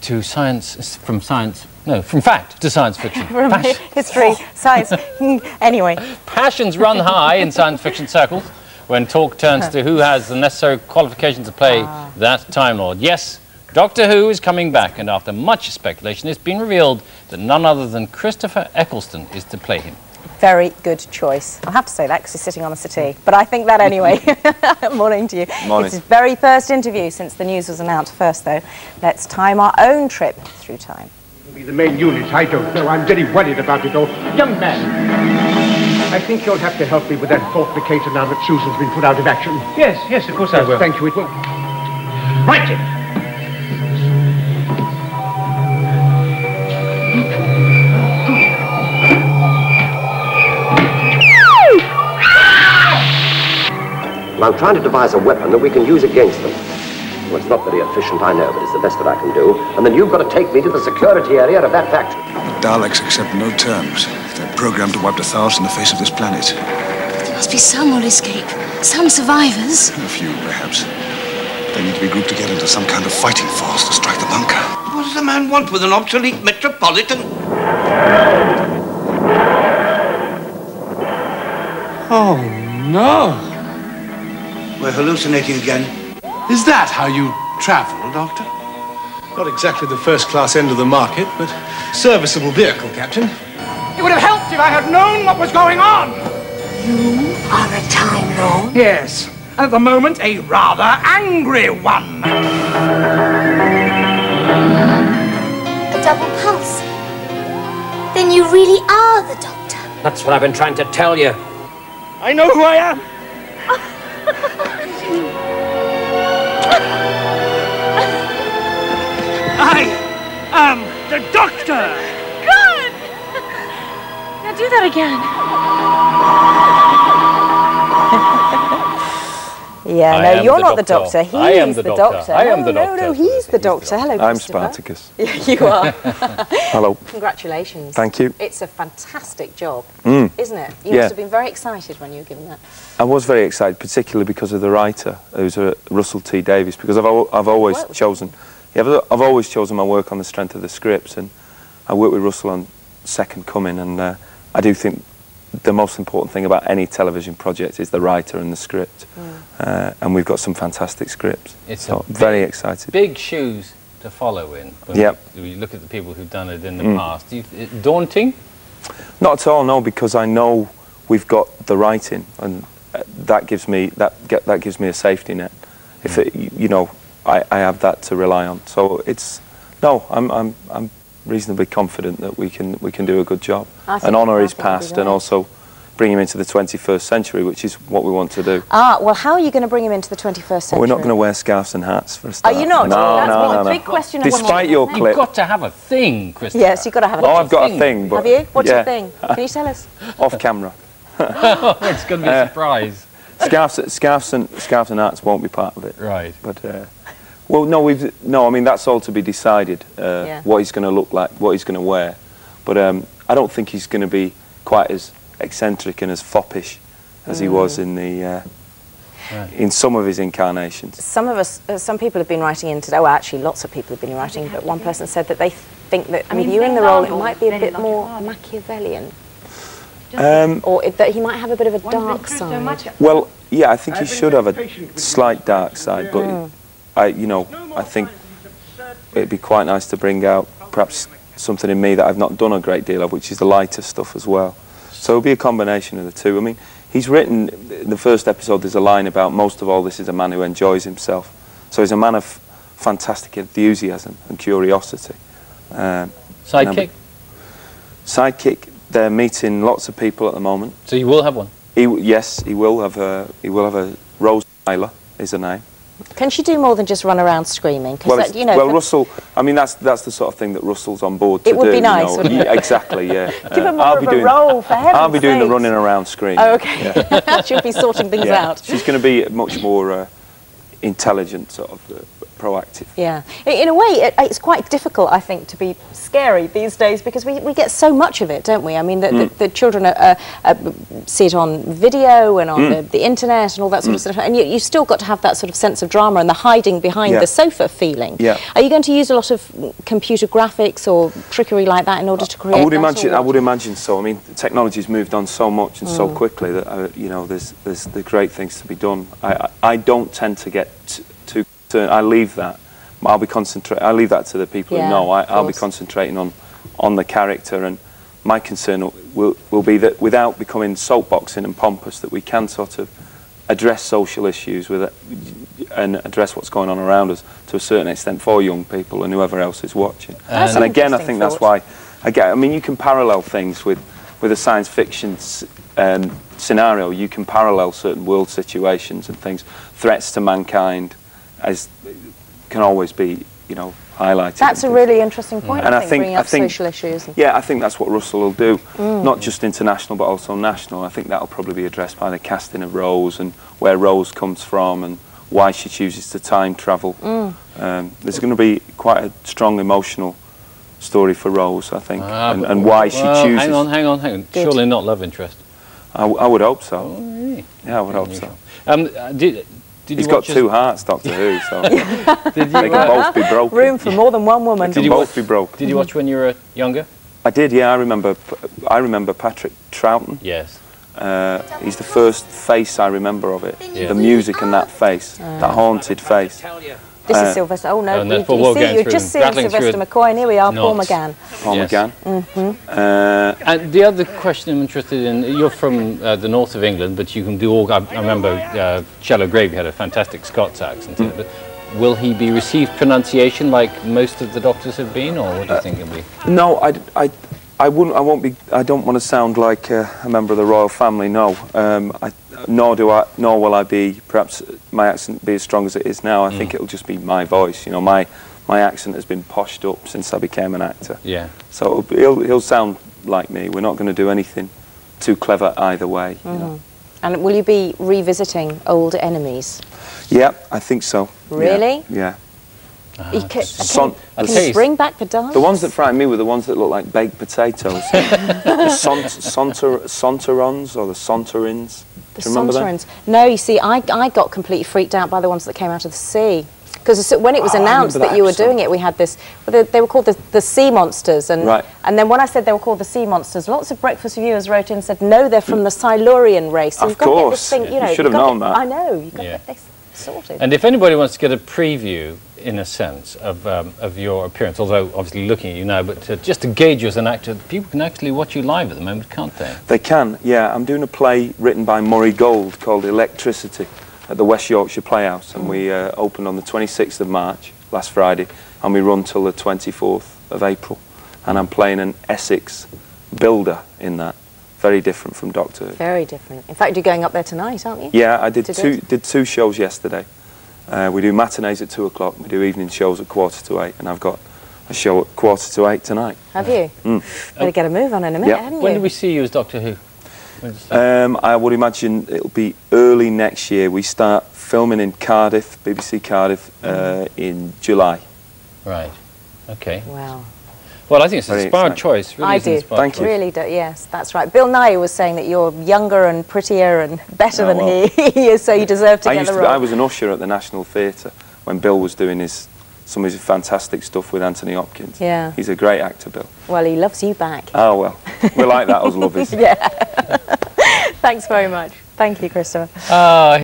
to science, from fact to science fiction. From history, science, anyway. Passions run high in science fiction circles when talk turns to who has the necessary qualifications to play that Time Lord. Yes, Doctor Who is coming back, and after much speculation, it's been revealed that none other than Christopher Eccleston is to play him. Very good choice. I'll have to say that because he's sitting on the settee, but I think that anyway. Morning to you. Morning. It's his very first interview since the news was announced. First, though, let's time our own trip through time. Be the main unit, I don't know. I'm very worried about it all. Young man, I think you'll have to help me with that fortificator now that Susan's been put out of action. Yes, of course I will. Thank you, it will. Right it! I'm trying to devise a weapon that we can use against them. Well, it's not very efficient, I know, but it's the best that I can do. And then you've got to take me to the security area of that factory. The Daleks accept no terms. They're programmed to wipe the Thals from the face of this planet. There must be some will escape. Some survivors. A few, perhaps. They need to be grouped together into some kind of fighting force to strike the bunker. What does a man want with an obsolete metropolitan? Oh, no. We're hallucinating again. Is that how you travel, Doctor? Not exactly the first-class end of the market, but serviceable vehicle, Captain. It would have helped if I had known what was going on. You are a Time Lord? Yes, and at the moment, a rather angry one. A double pulse? Then you really are the Doctor. That's what I've been trying to tell you. I know who I am. I am the Doctor! Good! Now do that again. Yeah, no, you're not the Doctor. He's the Doctor. I am the Doctor. No, he's the Doctor. Hello, I'm Christopher. Spartacus. You are. Hello. Congratulations. Thank you. It's a fantastic job, isn't it? You must have been very excited when you were given that. I was very excited, particularly because of the writer, who's Russell T Davies, because I've always chosen... Yeah, I've always chosen my work on the strength of the scripts, and I worked with Russell on Second Coming, and I do think the most important thing about any television project is the writer and the script, and we've got some fantastic scripts. It's so very excited. Big shoes to follow in. Yep. We look at the people who've done it in the past. Daunting? Not at all, no, because I know we've got the writing, and that gives me a safety net. If it, you know, I have that to rely on. So it's I'm reasonably confident that we can do a good job and honour his past and also bring him into the 21st century, which is what we want to do. Well, how are you going to bring him into the 21st century? We're not going to wear scarves and hats for a start. Are you not? No. Big question. Despite your clip. You've got to have a thing, Christopher. Yes, you've got to have a thing. Oh, I've got a thing. But have you? What's your thing? Can you tell us? Off camera. It's going to be a surprise. Scarves and hats won't be part of it. Right. But well, no. I mean, that's all to be decided. What he's going to look like, what he's going to wear. But I don't think he's going to be quite as eccentric and as foppish as he was in the in some of his incarnations. Some people have been writing in today. Well, actually, lots of people have been writing. But one person said that they think that with you in the role, it might be a bit more Machiavellian. Or that he might have a bit of a dark side. Well, yeah, I think he should have a slight dark side, but I think it'd be quite nice to bring out perhaps something in me that I've not done a great deal of, which is the lighter stuff as well. So it'll be a combination of the two. I mean, he's written, in the first episode there's a line about most of all this is a man who enjoys himself. So he's a man of fantastic enthusiasm and curiosity. Sidekick? Sidekick. They're meeting lots of people at the moment. So you will have one? Yes, he will have a Rose Tyler is her name. Can she do more than just run around screaming? Well, Russell, I mean, that's the sort of thing that Russell's on board to do. It would be nice, wouldn't it? Exactly, yeah. Give her more of a role, for heaven's I'll be doing sakes. the running around screaming. Oh, okay. Yeah. She'll be sorting things out. She's going to be much more intelligent, sort of. proactive. Yeah. In a way, it's quite difficult, I think, to be scary these days because we get so much of it, don't we? I mean, the children see it on video and on the internet and all that sort of stuff, and you still got to have that sort of sense of drama and the hiding behind the sofa feeling. Yeah. Are you going to use a lot of computer graphics or trickery like that in order to create I would imagine so. I mean, technology's moved on so much and so quickly that, you know, there's the great things to be done. I don't tend to get too concerned. I leave that. I leave that to the people who know. I'll be concentrating on the character, and my concern will be that without becoming soapboxing and pompous, that we can sort of address social issues and address what's going on around us to a certain extent for young people and whoever else is watching. And again, I think that's why, I mean, you can parallel things with a science fiction scenario. You can parallel certain world situations and things. Threats to mankind can always be, you know, highlighted. That's a really interesting point, and I think, bringing up social issues. Yeah, I think that's what Russell will do, not just international but also national. I think that'll probably be addressed by the casting of Rose and where Rose comes from and why she chooses to time travel. There's going to be quite a strong emotional story for Rose, I think, and why she chooses... Hang on. Good. Surely not love interest. I would hope so. Oh, really? Yeah, I would hope so. He's got two hearts, Doctor Who, so they can both be broken. Room for more than one woman. They can both be broken. Did you watch when you were younger? I did, yeah. I remember Patrick Troughton. Yes. He's the first face I remember of it. Yeah. The music and that face, that haunted face. This is Sylvester. Oh no, you're just seeing Sylvester McCoy, and here we are, Paul McGann. Paul McGann. And the other question I'm interested in, you're from the north of England, but you can do all... I remember Shallow Grave had a fantastic Scots accent. But will he be received pronunciation like most of the doctors have been, or what do you think he'll be? No, I won't be. I don't want to sound like a member of the royal family. No, nor will I be. Perhaps my accent be as strong as it is now. I think it'll just be my voice. You know, my accent has been poshed up since I became an actor. Yeah. So he'll sound like me. We're not going to do anything too clever either way. You know? And will you be revisiting old enemies? Yeah, I think so. Really? Yeah. Can you bring back the dance? The ones that frightened me were the ones that looked like baked potatoes. The Sontarons or the Sontarins. Do you remember that? No, you see, I got completely freaked out by the ones that came out of the sea. Because when it was announced that you were doing it, we had this, they were called the sea monsters. And then when I said they were called the sea monsters, lots of breakfast reviewers wrote in and said, no, they're from the Silurian race. So of course, you should have known that. I know, you've got to get this sorted. And if anybody wants to get a preview, in a sense, of your appearance, although obviously looking at you now, but just to gauge you as an actor, people can actually watch you live at the moment, can't they? They can, yeah. I'm doing a play written by Murray Gold called Electricity at the West Yorkshire Playhouse, and we opened on the 26th of March, last Friday, and we run till the 24th of April. And I'm playing an Essex builder in that. Very different from Doctor Who. Very different. In fact, you're going up there tonight, aren't you? Yeah, I did two shows yesterday. We do matinees at 2 o'clock, we do evening shows at 7:45, and I've got a show at 7:45 tonight. Have you? Better get a move on in a minute, haven't you? When do we see you as Doctor Who? I would imagine it'll be early next year. We start filming in Cardiff, BBC Cardiff, in July. Right. Okay. Wow. Well, I think it's an inspired choice. Really, I do. Thank you. Really do. Yes, that's right. Bill Nye was saying that you're younger and prettier and better than he is, so you deserve to get the role. I was an usher at the National Theatre when Bill was doing some of his fantastic stuff with Anthony Hopkins. Yeah. He's a great actor, Bill. Well, he loves you back. Oh, well. We're like that, us lovers. Yeah. Thanks very much. Thank you, Christopher.